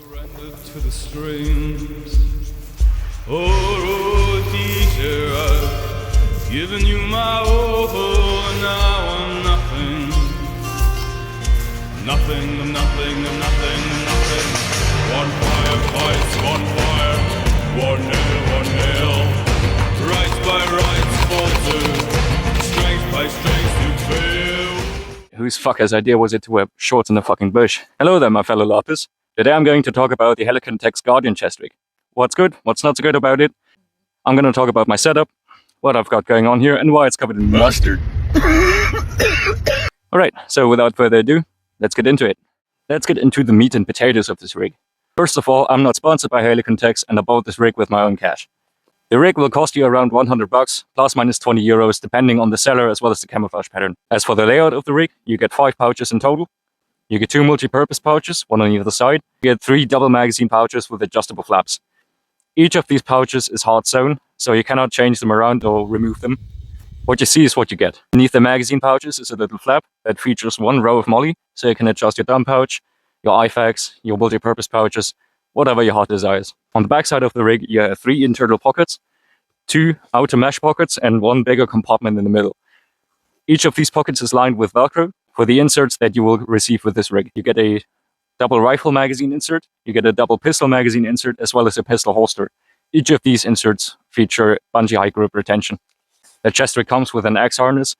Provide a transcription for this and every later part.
Surrendered to the streams. Oh, teacher, I've given you my all, and now I'm nothing. Nothing, I'm nothing, I'm nothing, I'm nothing. One fire fights, one fire. 1-0, 1-0. Rights by rights falter. Strength by strength you fail. Whose fucker's idea was it to wear shorts in the fucking bush? Hello there, my fellow LARPers. Today I'm going to talk about the Helikon Tex Guardian chest rig. What's good, what's not so good about it. I'm going to talk about my setup, what I've got going on here, and why it's covered in mustard. Alright, so without further ado, let's get into it. Let's get into the meat and potatoes of this rig. First of all, I'm not sponsored by Helikon Tex and I bought this rig with my own cash. The rig will cost you around 100 bucks, plus minus 20 euros, depending on the seller as well as the camouflage pattern. As for the layout of the rig, you get 5 pouches in total. You get 2 multi-purpose pouches, one on either side. You get 3 double magazine pouches with adjustable flaps. Each of these pouches is hard sewn, so you cannot change them around or remove them. What you see is what you get. Beneath the magazine pouches is a little flap that features 1 row of molly, so you can adjust your dump pouch, your IFAKs, your multi-purpose pouches, whatever your heart desires. On the back side of the rig, you have 3 internal pockets, 2 outer mesh pockets, and 1 bigger compartment in the middle. Each of these pockets is lined with Velcro for the inserts that you will receive with this rig. You get a double rifle magazine insert, you get a double pistol magazine insert, as well as a pistol holster. Each of these inserts feature bungee high grip retention. The chest rig comes with an X harness.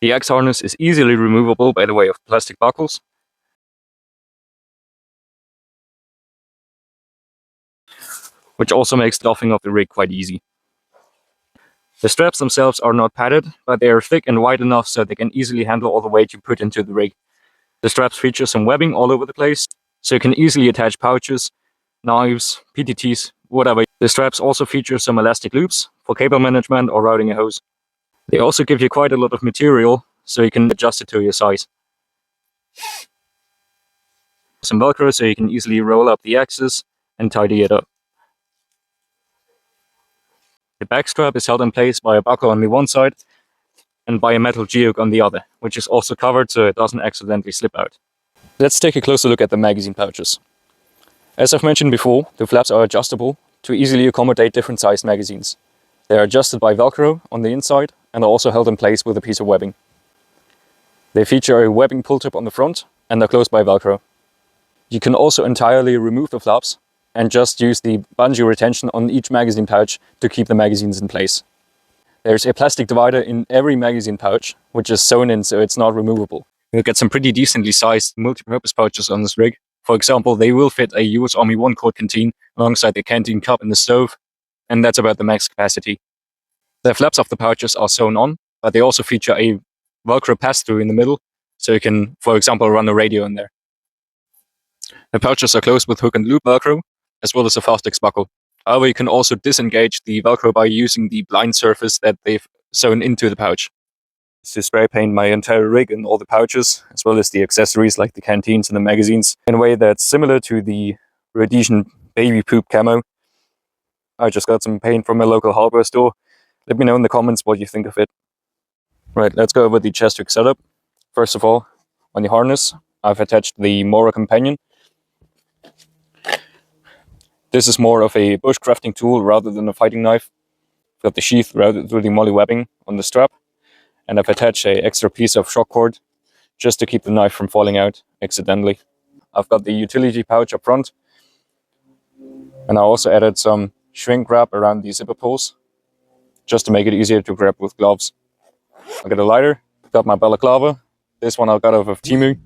The X harness is easily removable by the way of plastic buckles. Which also makes doffing of the rig quite easy. The straps themselves are not padded, but they are thick and wide enough so they can easily handle all the weight you put into the rig. The straps feature some webbing all over the place, so you can easily attach pouches, knives, PTTs, whatever. The straps also feature some elastic loops for cable management or routing a hose. They also give you quite a lot of material, so you can adjust it to your size. Some Velcro so you can easily roll up the axis and tidy it up. The back strap is held in place by a buckle on the one side and by a metal G-hook on the other, which is also covered so it doesn't accidentally slip out. Let's take a closer look at the magazine pouches. As I've mentioned before, the flaps are adjustable to easily accommodate different sized magazines. They are adjusted by Velcro on the inside and are also held in place with a piece of webbing. They feature a webbing pull tab on the front and are closed by Velcro. You can also entirely remove the flaps and just use the bungee retention on each magazine pouch to keep the magazines in place. There's a plastic divider in every magazine pouch, which is sewn in so it's not removable. You'll get some pretty decently sized multi-purpose pouches on this rig. For example, they will fit a US Army 1 quart canteen alongside the canteen cup and the stove, and that's about the max capacity. The flaps of the pouches are sewn on, but they also feature a Velcro pass-through in the middle, so you can, for example, run a radio in there. The pouches are closed with hook and loop Velcro, as well as a Fastex buckle. However, you can also disengage the Velcro by using the blind surface that they've sewn into the pouch. To spray paint my entire rig and all the pouches, as well as the accessories like the canteens and the magazines, in a way that's similar to the Rhodesian baby poop camo. I just got some paint from a local hardware store. Let me know in the comments what you think of it. Right, let's go over the chest rig setup. First of all, on the harness, I've attached the Mora companion. This is more of a bushcrafting tool rather than a fighting knife. I've got the sheath routed through the molly webbing on the strap, and I've attached an extra piece of shock cord just to keep the knife from falling out accidentally. I've got the utility pouch up front, and I also added some shrink wrap around the zipper pulls just to make it easier to grab with gloves. I got a lighter, got my balaclava. This one I got off of Temu,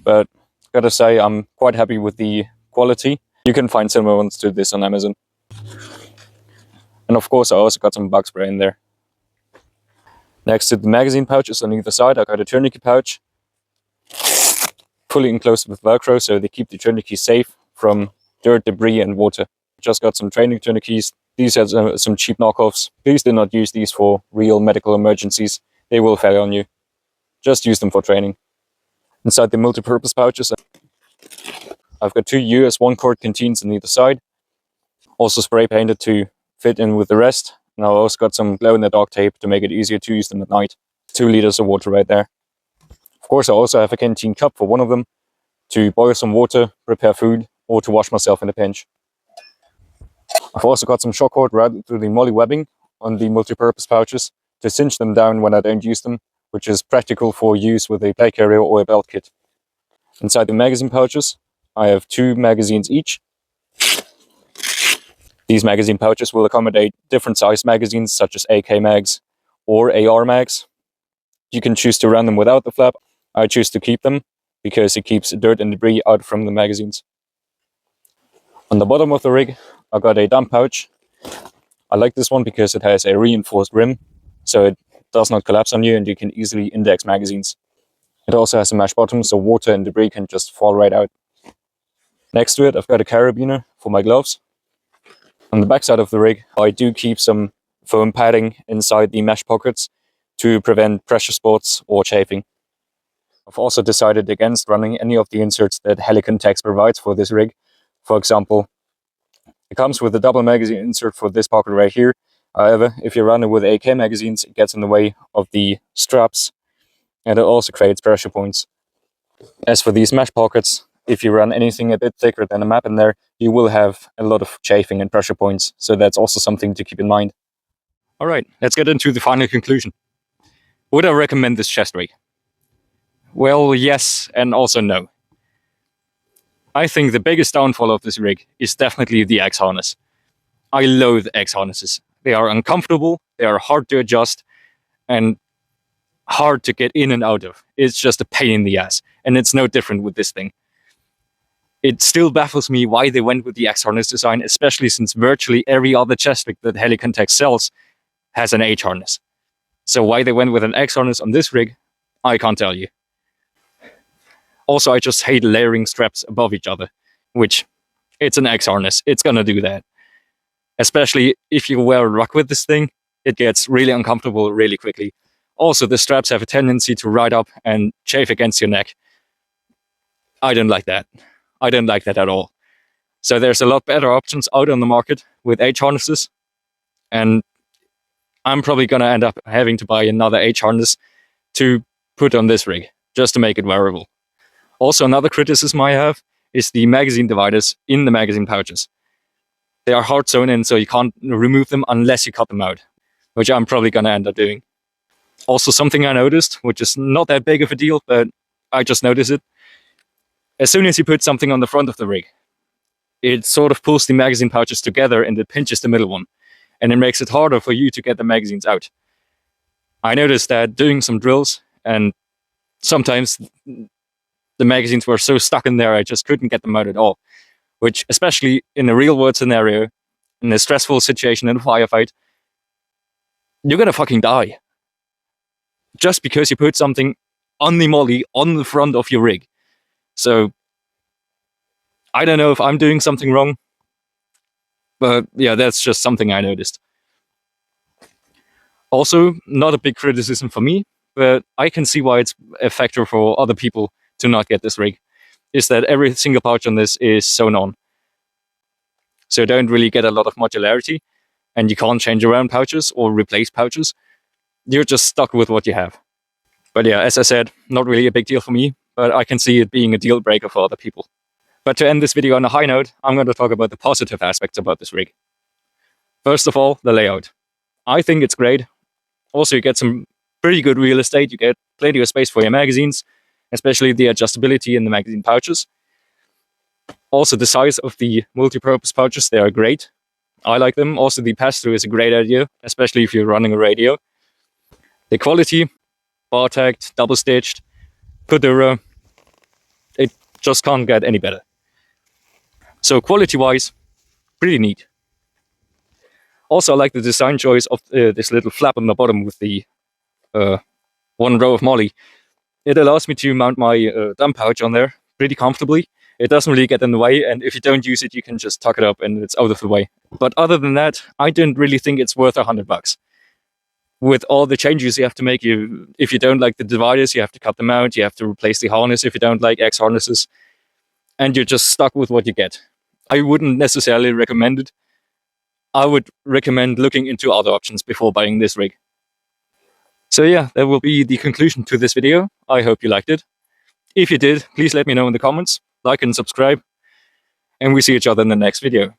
but gotta say I'm quite happy with the quality. You can find similar ones to this on Amazon. And of course I also got some bug spray in there. Next to the magazine pouches on either side, I got a tourniquet pouch, fully enclosed with Velcro so they keep the tourniquet safe from dirt, debris and water. Just got some training tourniquets. These are some cheap knockoffs. Please do not use these for real medical emergencies. They will fail on you. Just use them for training. Inside the multi-purpose pouches, I've got 2 US 1 quart canteens on either side. Also spray painted to fit in with the rest. And I've also got some glow-in-the-dark tape to make it easier to use them at night. 2 liters of water right there. Of course, I also have a canteen cup for one of them to boil some water, prepare food, or to wash myself in a pinch. I've also got some shock cord routed through the molly webbing on the multi-purpose pouches to cinch them down when I don't use them, which is practical for use with a plate carrier or a belt kit. Inside the magazine pouches, I have 2 magazines each. These magazine pouches will accommodate different size magazines such as AK mags or AR mags. You can choose to run them without the flap. I choose to keep them because it keeps dirt and debris out from the magazines. On the bottom of the rig, I got a dump pouch. I like this one because it has a reinforced rim, so it does not collapse on you and you can easily index magazines. It also has a mesh bottom, so water and debris can just fall right out. Next to it, I've got a carabiner for my gloves. On the back side of the rig, I do keep some foam padding inside the mesh pockets to prevent pressure spots or chafing. I've also decided against running any of the inserts that Helikon Tex provides for this rig. For example, it comes with a double magazine insert for this pocket right here. However, if you run it with AK magazines, it gets in the way of the straps and it also creates pressure points. As for these mesh pockets, if you run anything a bit thicker than a map in there, you will have a lot of chafing and pressure points, so that's also something to keep in mind. Alright, let's get into the final conclusion. Would I recommend this chest rig? Well, yes, and also no. I think the biggest downfall of this rig is definitely the X harness. I loathe X harnesses. They are uncomfortable, they are hard to adjust, and hard to get in and out of. It's just a pain in the ass, and it's no different with this thing. It still baffles me why they went with the X harness design, especially since virtually every other chest rig that Helikon Tex sells has an H harness. So why they went with an X harness on this rig, I can't tell you. Also, I just hate layering straps above each other, which, it's an X harness, it's gonna do that. Especially if you wear a ruck with this thing, it gets really uncomfortable really quickly. Also, the straps have a tendency to ride up and chafe against your neck. I don't like that. I don't like that at all. So there's a lot better options out on the market with H harnesses, and I'm probably gonna end up having to buy another H harness to put on this rig, just to make it wearable. Also, another criticism I have is the magazine dividers in the magazine pouches. They are hard sewn in, so you can't remove them unless you cut them out, which I'm probably gonna end up doing. Also, something I noticed, which is not that big of a deal, but I just noticed it. As soon as you put something on the front of the rig, it sort of pulls the magazine pouches together and it pinches the middle one, and it makes it harder for you to get the magazines out. I noticed that doing some drills, and sometimes the magazines were so stuck in there I just couldn't get them out at all, which, especially in a real world scenario, in a stressful situation in a firefight, you're gonna fucking die. Just because you put something on the molly on the front of your rig. So, I don't know if I'm doing something wrong, but yeah, that's just something I noticed. Also, not a big criticism for me, but I can see why it's a factor for other people to not get this rig, is that every single pouch on this is sewn on. So you don't really get a lot of modularity, and you can't change around pouches or replace pouches. You're just stuck with what you have. But yeah, as I said, not really a big deal for me, but I can see it being a deal breaker for other people. But to end this video on a high note, I'm going to talk about the positive aspects about this rig. First of all, the layout. I think it's great. Also, you get some pretty good real estate. You get plenty of space for your magazines, especially the adjustability in the magazine pouches. Also, the size of the multi-purpose pouches, they are great. I like them. Also, the pass-through is a great idea, especially if you're running a radio. The quality, bar tagged, double stitched, Kudura, it just can't get any better. So quality-wise, pretty neat. Also, I like the design choice of this little flap on the bottom with the one row of molly. It allows me to mount my dump pouch on there pretty comfortably. It doesn't really get in the way, and if you don't use it, you can just tuck it up and it's out of the way. But other than that, I didn't really think it's worth $100. With all the changes you have to make, if you don't like the dividers, you have to cut them out, you have to replace the harness if you don't like X harnesses, and you're just stuck with what you get. I wouldn't necessarily recommend it. I would recommend looking into other options before buying this rig. So yeah, that will be the conclusion to this video. I hope you liked it. If you did, please let me know in the comments, like and subscribe. and we see each other in the next video.